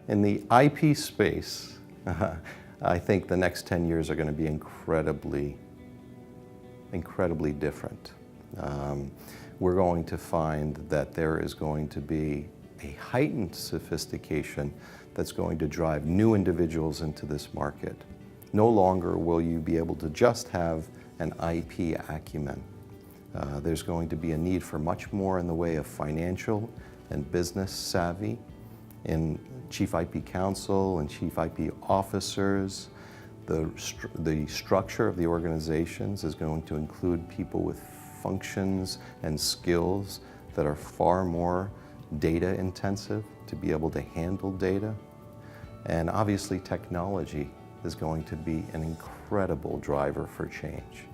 In the IP space, I think the next 10 years are going to be incredibly different. We're going to find that there is going to be a heightened sophistication that's going to drive new individuals into this market. No longer will you be able to just have an IP acumen. There's going to be a need for much more in the way of financial and business savvy in Chief IP Counsel and Chief IP Officers. The structure of the organizations is going to include people with functions and skills that are far more data intensive to be able to handle data. And obviously technology is going to be an incredible driver for change.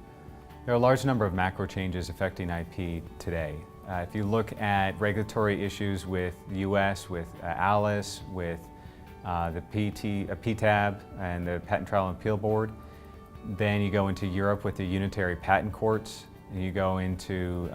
There are a large number of macro changes affecting IP today. If you look at regulatory issues with the US, with ALICE, with the PTAB and the Patent Trial and Appeal Board, then you go into Europe with the unitary patent courts, and you go into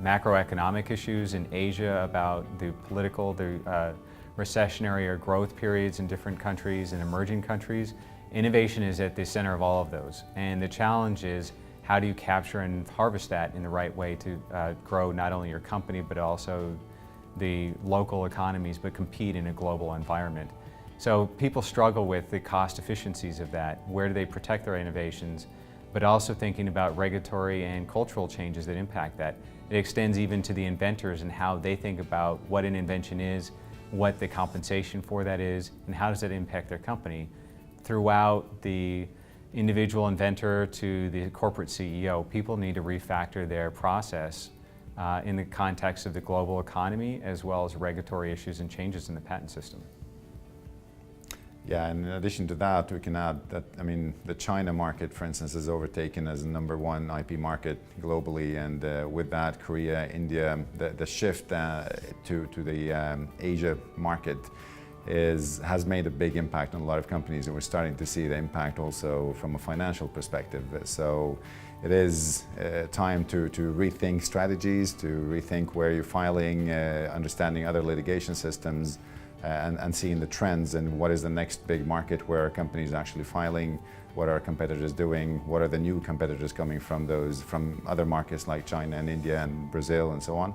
macroeconomic issues in Asia about the political, the recessionary or growth periods in different countries and emerging countries. Innovation is at the center of all of those, and the challenge is how do you capture and harvest that in the right way to grow not only your company but also the local economies, but compete in a global environment. So people struggle with the cost efficiencies of that. Where do they protect their innovations? But also thinking about regulatory and cultural changes that impact that. It extends even to the inventors and how they think about what an invention is, what the compensation for that is, and how does that impact their company. Throughout the individual inventor to the corporate CEO, people need to refactor their process in the context of the global economy as well as regulatory issues and changes in the patent system. Yeah, and in addition to that, we can add that, I mean, the China market, for instance, is overtaken as the #1 IP market globally, and with that, Korea, India, the shift to the Asia market has made a big impact on a lot of companies, and we're starting to see the impact also from a financial perspective. So it is time to rethink strategies, to rethink where you're filing, understanding other litigation systems, and seeing the trends and what is the next big market where a company is actually filing, what are competitors doing, what are the new competitors coming from other markets like China and India and Brazil and so on.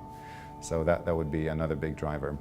So that would be another big driver.